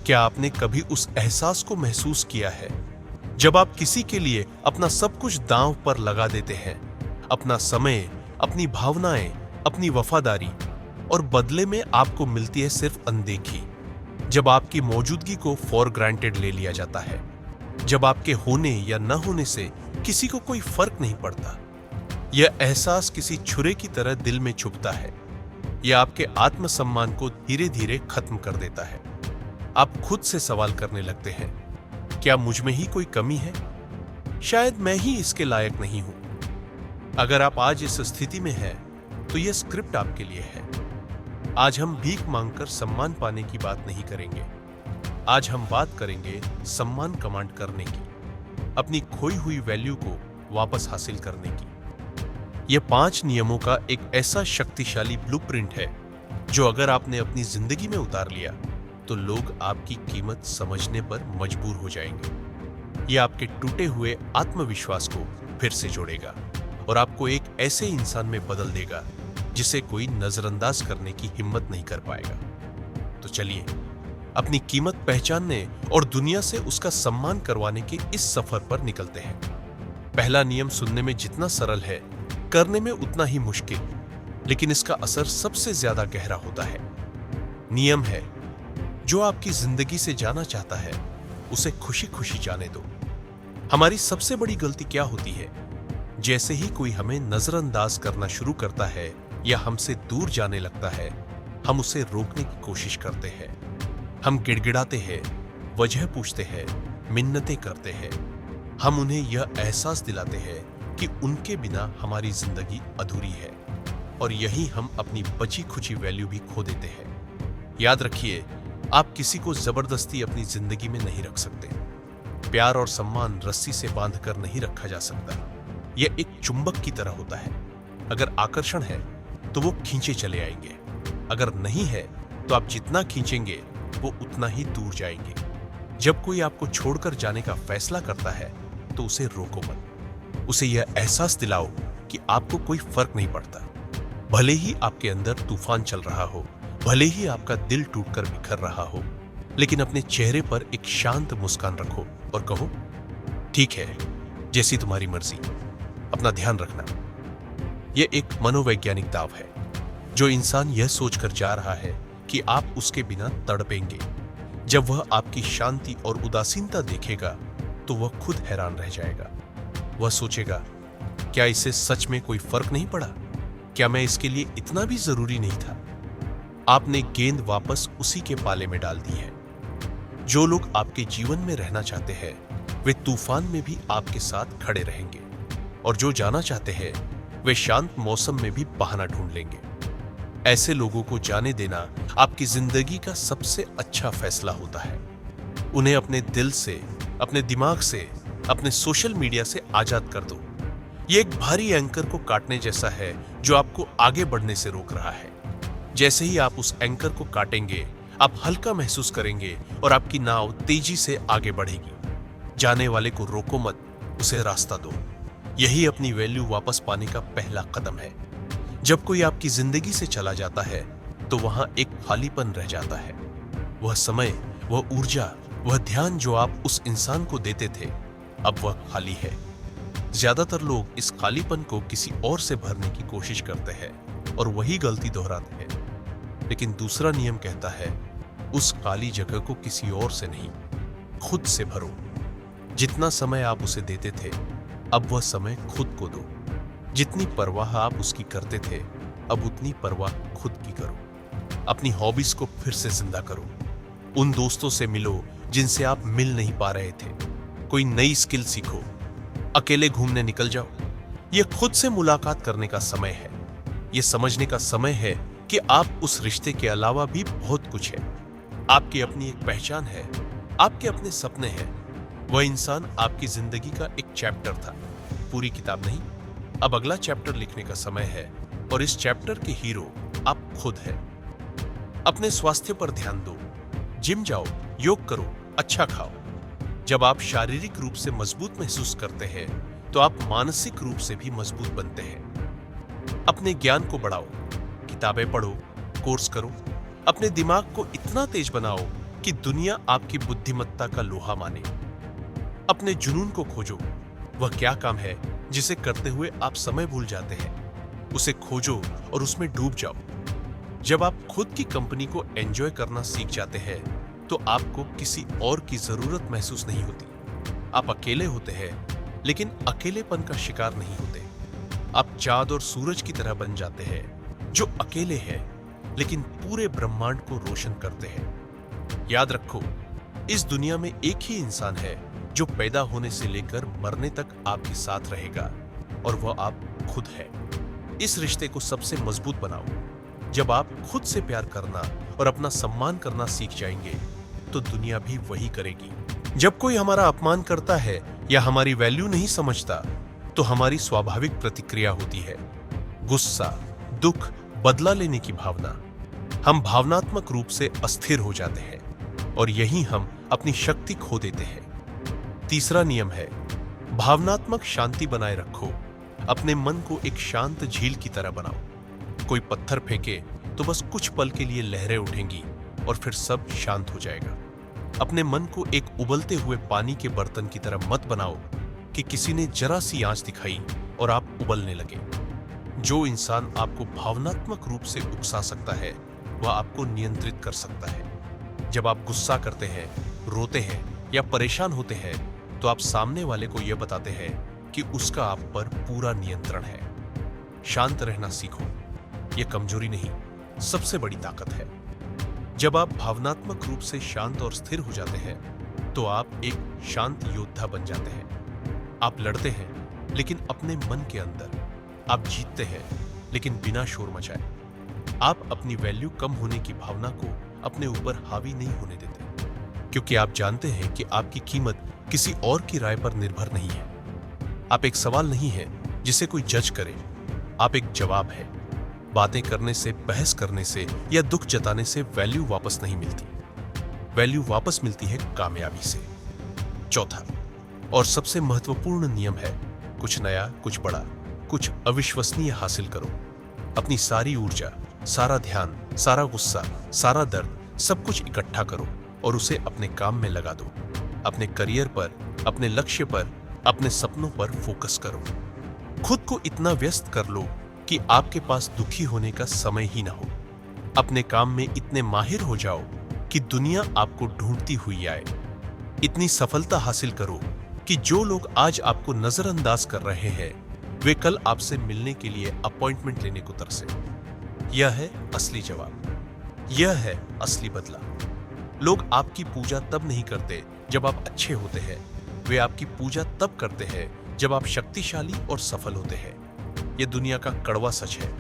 क्या आपने कभी उस एहसास को महसूस किया है जब आप किसी के लिए अपना सब कुछ दांव पर लगा देते हैं, अपना समय, अपनी भावनाएं, अपनी वफादारी, और बदले में आपको मिलती है सिर्फ अनदेखी। जब आपकी मौजूदगी को फॉर ग्रांटेड ले लिया जाता है, जब आपके होने या न होने से किसी को कोई फर्क नहीं पड़ता। यह एहसास किसी छुरे की तरह दिल में चुभता है। यह आपके आत्मसम्मान को धीरे धीरे खत्म कर देता है। आप खुद से सवाल करने लगते हैं, क्या मुझ में ही कोई कमी है? शायद मैं ही इसके लायक नहीं हूं। अगर आप आज इस स्थिति में हैं, तो यह स्क्रिप्ट आपके लिए है। आज हम भीख मांगकर सम्मान पाने की बात नहीं करेंगे। आज हम बात करेंगे सम्मान कमांड करने की, अपनी खोई हुई वैल्यू को वापस हासिल करने की। यह 5 नियमों का एक ऐसा शक्तिशाली ब्लूप्रिंट है जो अगर आपने अपनी जिंदगी में उतार लिया तो लोग आपकी कीमत समझने पर मजबूर हो जाएंगे। यह आपके टूटे हुए आत्मविश्वास को फिर से जोड़ेगा और आपको एक ऐसे इंसान में बदल देगा जिसे कोई नजरअंदाज करने की हिम्मत नहीं कर पाएगा। तो चलिए अपनी कीमत पहचानने और दुनिया से उसका सम्मान करवाने के इस सफर पर निकलते हैं। पहला नियम सुनने में जितना सरल है, करने में उतना ही मुश्किल, लेकिन इसका असर सबसे ज्यादा गहरा होता है। नियम है, जो आपकी जिंदगी से जाना चाहता है उसे खुशी खुशी जाने दो। हमारी सबसे बड़ी गलती क्या होती है? जैसे ही कोई हमें नजरअंदाज करना शुरू करता है या हमसे दूर जाने लगता है, हम उसे रोकने की कोशिश करते हैं। हम गिड़गिड़ाते हैं, वजह पूछते हैं, मिन्नतें करते हैं। हम उन्हें यह एहसास दिलाते हैं कि उनके बिना हमारी जिंदगी अधूरी है, और यही हम अपनी बची खुची वैल्यू भी खो देते हैं। याद रखिए, आप किसी को जबरदस्ती अपनी जिंदगी में नहीं रख सकते। प्यार और सम्मान रस्सी से बांधकर नहीं रखा जा सकता। यह एक चुंबक की तरह होता है। अगर आकर्षण है तो वो खींचे चले आएंगे, अगर नहीं है तो आप जितना खींचेंगे वो उतना ही दूर जाएंगे। जब कोई आपको छोड़कर जाने का फैसला करता है तो उसे रोको मत। उसे यह एहसास दिलाओ कि आपको कोई फर्क नहीं पड़ता। भले ही आपके अंदर तूफान चल रहा हो, भले ही आपका दिल टूटकर बिखर रहा हो, लेकिन अपने चेहरे पर एक शांत मुस्कान रखो और कहो, ठीक है, जैसी तुम्हारी मर्जी, अपना ध्यान रखना। यह एक मनोवैज्ञानिक दाव है। जो इंसान यह सोचकर जा रहा है कि आप उसके बिना तड़पेंगे, जब वह आपकी शांति और उदासीनता देखेगा तो वह खुद हैरान रह जाएगा। वह सोचेगा, क्या इसे सच में कोई फर्क नहीं पड़ा? क्या मैं इसके लिए इतना भी जरूरी नहीं था? आपने गेंद वापस उसी के पाले में डाल दी है। जो लोग आपके जीवन में रहना चाहते हैं वे तूफान में भी आपके साथ खड़े रहेंगे, और जो जाना चाहते हैं वे शांत मौसम में भी बहाना ढूंढ लेंगे। ऐसे लोगों को जाने देना आपकी जिंदगी का सबसे अच्छा फैसला होता है। उन्हें अपने दिल से, अपने दिमाग से, अपने सोशल मीडिया से आजाद कर दो। यह एक भारी एंकर को काटने जैसा है जो आपको आगे बढ़ने से रोक रहा है। जैसे ही आप उस एंकर को काटेंगे, आप हल्का महसूस करेंगे और आपकी नाव तेजी से आगे बढ़ेगी। जाने वाले को रोको मत, उसे रास्ता दो। यही अपनी वैल्यू वापस पाने का पहला कदम है। जब कोई आपकी जिंदगी से चला जाता है तो वहां एक खालीपन रह जाता है। वह समय, वह ऊर्जा, वह ध्यान जो आप उस इंसान को देते थे, अब वह खाली है। ज्यादातर लोग इस खालीपन को किसी और से भरने की कोशिश करते हैं और वही गलती दोहराते हैं। लेकिन दूसरा नियम कहता है, उस खाली जगह को किसी और से नहीं, खुद से भरो। जितना समय आप उसे देते थे, अब वह समय खुद को दो। जितनी परवाह आप उसकी करते थे, अब उतनी परवाह खुद की करो। अपनी हॉबीज को फिर से जिंदा करो। उन दोस्तों से मिलो जिनसे आप मिल नहीं पा रहे थे। कोई नई स्किल सीखो। अकेले घूमने निकल जाओ। यह खुद से मुलाकात करने का समय है। यह समझने का समय है कि आप उस रिश्ते के अलावा भी बहुत कुछ है। आपकी अपनी एक पहचान है, आपके अपने सपने हैं। वह इंसान आपकी जिंदगी का एक चैप्टर था, पूरी किताब नहीं। अब अगला चैप्टर लिखने का समय है, और इस चैप्टर के हीरो आप खुद हैं। अपने स्वास्थ्य पर ध्यान दो। जिम जाओ, योग करो, अच्छा खाओ। जब आप शारीरिक रूप से मजबूत महसूस करते हैं तो आप मानसिक रूप से भी मजबूत बनते हैं। अपने ज्ञान को बढ़ाओ, किताबें पढ़ो, कोर्स करो। अपने दिमाग को इतना तेज बनाओ कि दुनिया आपकी बुद्धिमत्ता का लोहा माने। अपने जुनून को खोजो। वह क्या काम है जिसे करते हुए आप समय भूल जाते हैं? उसे खोजो और उसमें डूब जाओ। जब आप खुद की कंपनी को एंजॉय करना सीख जाते हैं तो आपको किसी और की जरूरत महसूस नहीं होती। आप अकेले होते हैं लेकिन अकेलेपन का शिकार नहीं होते। आप चांद और सूरज की तरह बन जाते हैं जो अकेले हैं लेकिन पूरे ब्रह्मांड को रोशन करते हैं। याद रखो, इस दुनिया में एक ही इंसान है जो पैदा होने से लेकर मरने तक आपके साथ रहेगा और वह आप खुद है। इस रिश्ते को सबसे मजबूत बनाओ। जब आप खुद से प्यार करना और अपना सम्मान करना सीख जाएंगे तो दुनिया भी वही करेगी। जब कोई हमारा अपमान करता है या हमारी वैल्यू नहीं समझता तो हमारी स्वाभाविक प्रतिक्रिया होती है गुस्सा, दुख, बदला लेने की भावना। हम भावनात्मक रूप से अस्थिर हो जाते हैं और यहीं हम अपनी शक्ति खो देते हैं। तीसरा नियम है भावनात्मक शांति बनाए रखो। अपने मन को एक शांत झील की तरह बनाओ। कोई पत्थर फेंके तो बस कुछ पल के लिए लहरें उठेंगी और फिर सब शांत हो जाएगा। अपने मन को एक उबलते हुए पानी के बर्तन की तरह मत बनाओ कि किसी ने जरा सी आंच दिखाई और आप उबलने लगे। जो इंसान आपको भावनात्मक रूप से उकसा सकता है वह आपको नियंत्रित कर सकता है। जब आप गुस्सा करते हैं, रोते हैं या परेशान होते हैं तो आप सामने वाले को यह बताते हैं कि उसका आप पर पूरा नियंत्रण है। शांत रहना सीखो। यह कमजोरी नहीं, सबसे बड़ी ताकत है। जब आप भावनात्मक रूप से शांत और स्थिर हो जाते हैं तो आप एक शांत योद्धा बन जाते हैं। आप लड़ते हैं लेकिन अपने मन के अंदर। आप जीतते हैं लेकिन बिना शोर मचाए। आप अपनी वैल्यू कम होने की भावना को अपने ऊपर हावी नहीं होने देते, क्योंकि आप जानते हैं कि आपकी कीमत किसी और की राय पर निर्भर नहीं है। आप एक सवाल नहीं है जिसे कोई जज करे, आप एक जवाब है। बातें करने से, बहस करने से या दुख जताने से वैल्यू वापस नहीं मिलती। वैल्यू वापस मिलती है कामयाबी से। चौथा और सबसे महत्वपूर्ण नियम है कुछ नया, कुछ बड़ा, कुछ अविश्वसनीय हासिल करो। अपनी सारी ऊर्जा, सारा ध्यान, सारा गुस्सा, सारा दर्द, सब कुछ इकट्ठा करो और उसे अपने काम में लगा दो। अपने करियर पर, अपने लक्ष्य पर, अपने सपनों पर फोकस करो। खुद को इतना व्यस्त कर लो कि आपके पास दुखी होने का समय ही ना हो। अपने काम में इतने माहिर हो जाओ कि दुनिया आपको ढूंढती हुई आए। इतनी सफलता हासिल करो कि जो लोग आज आपको नजरअंदाज कर रहे हैं वे कल आपसे मिलने के लिए अपॉइंटमेंट लेने को तरसे। यह है असली जवाब। यह है असली बदला। लोग आपकी पूजा तब नहीं करते जब आप अच्छे होते हैं। वे आपकी पूजा तब करते हैं जब आप शक्तिशाली और सफल होते हैं। यह दुनिया का कड़वा सच है।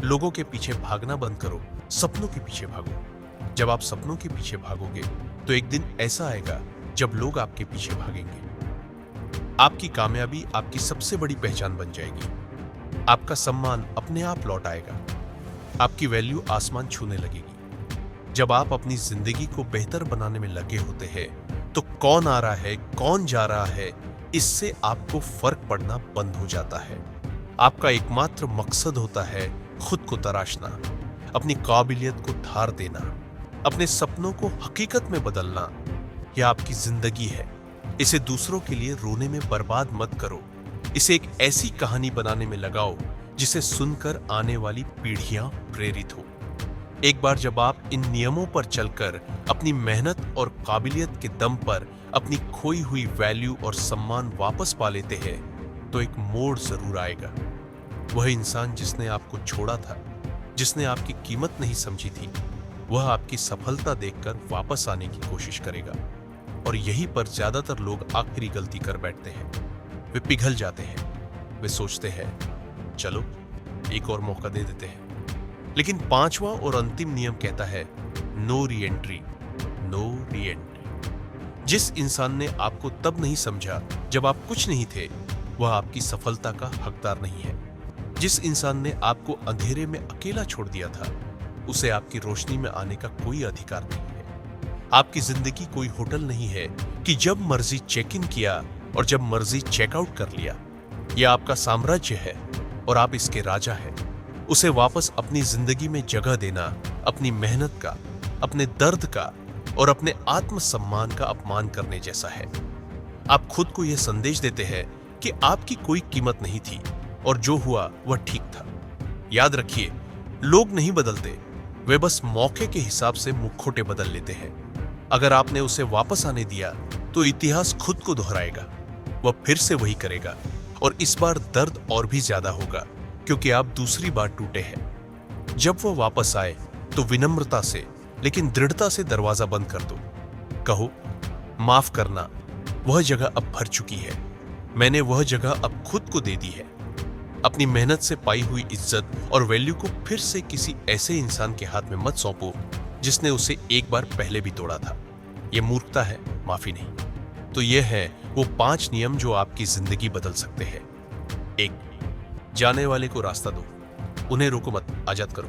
लोगों के पीछे भागना बंद करो, सपनों के पीछे भागो। जब आप सपनों के पीछे भागोगे तो एक दिन ऐसा आएगा जब लोग आपके पीछे भागेंगे। आपकी कामयाबी आपकी सबसे बड़ी पहचान बन जाएगी। आपका सम्मान अपने आप लौट आएगा। आपकी वैल्यू आसमान छूने लगेगी। जब आप अपनी जिंदगी को बेहतर बनाने में लगे होते हैं तो कौन आ रहा है, कौन जा रहा है, इससे आपको फर्क पड़ना बंद हो जाता है। आपका एकमात्र मकसद होता है खुद को तराशना, अपनी काबिलियत को धार देना, अपने सपनों को हकीकत में बदलना। यह आपकी जिंदगी है। इसे दूसरों के लिए रोने में बर्बाद मत करो। इसे एक ऐसी कहानी बनाने में लगाओ जिसे सुनकर आने वाली पीढ़ियां प्रेरित हो। एक बार जब आप इन नियमों पर चलकर अपनी मेहनत और काबिलियत के दम पर अपनी खोई हुई वैल्यू और सम्मान वापस पा लेते हैं तो एक मोड़ जरूर आएगा। वह इंसान जिसने आपको छोड़ा था, जिसने आपकी कीमत नहीं समझी थी, वह आपकी सफलता देखकर वापस आने की कोशिश करेगा। और यहीं पर ज्यादातर लोग आखिरी गलती कर बैठते हैं। वे पिघल जाते हैं। वे सोचते हैं चलो एक और मौका दे देते हैं। लेकिन पांचवा और अंतिम नियम कहता है no re entry, no re entry. जिस इंसान ने आपको तब नहीं समझा जब आप कुछ नहीं थे, वह आपकी सफलता का हकदार नहीं है। जिस इंसान ने आपको अंधेरे में अकेला छोड़ दिया था, उसे आपकी रोशनी में आने का कोई अधिकार नहीं है। आपकी जिंदगी कोई होटल नहीं है कि जब मर्जी चेक इन किया और जब मर्जी चेकआउट कर लिया। यह आपका साम्राज्य है और आप इसके राजा हैं। उसे वापस अपनी जिंदगी में जगह देना अपनी मेहनत का, अपने दर्द का और अपने आत्मसम्मान का अपमान करने जैसा है। आप खुद को यह संदेश देते हैं कि आपकी कोई कीमत नहीं थी और जो हुआ वह ठीक था। याद रखिए, लोग नहीं बदलते, वे बस मौके के हिसाब से मुखौटे बदल लेते हैं। अगर आपने उसे वापस आने दिया तो इतिहास खुद को दोहराएगा। वह फिर से वही करेगा और इस बार दर्द और भी ज्यादा होगा क्योंकि आप दूसरी बार टूटे हैं। जब वह वापस आए तो विनम्रता से लेकिन दृढ़ता से दरवाजा बंद कर दो। कहो, माफ करना, वह जगह अब भर चुकी है। मैंने वह जगह अब खुद को दे दी है। अपनी मेहनत से पाई हुई इज्जत और वैल्यू को फिर से किसी ऐसे इंसान के हाथ में मत सौंपो जिसने उसे एक बार पहले भी तोड़ा था। यह मूर्खता है, माफी नहीं। तो यह है वो 5 नियम जो आपकी जिंदगी बदल सकते हैं। 1. जाने वाले को रास्ता दो, उन्हें रोको मत, आजाद करो।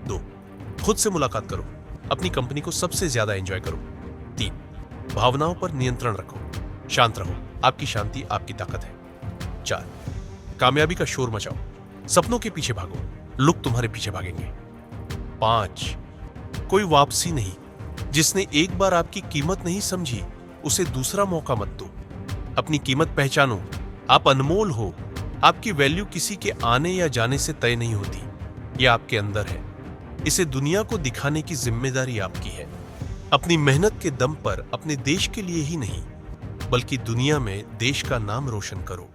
2. खुद से मुलाकात करो, अपनी कंपनी को सबसे ज्यादा एंजॉय करो। 3. भावनाओं पर नियंत्रण रखो, शांत रहो, आपकी शांति आपकी ताकत है। 4. कामयाबी का शोर मचाओ, सपनों के पीछे भागो, लोग तुम्हारे पीछे भागेंगे। 5. कोई वापसी नहीं, जिसने एक बार आपकी कीमत नहीं समझी उसे दूसरा मौका मत दो। अपनी कीमत पहचानो, आप अनमोल हो। आपकी वैल्यू किसी के आने या जाने से तय नहीं होती, यह आपके अंदर है। इसे दुनिया को दिखाने की जिम्मेदारी आपकी है। अपनी मेहनत के दम पर अपने देश के लिए ही नहीं बल्कि दुनिया में देश का नाम रोशन करो।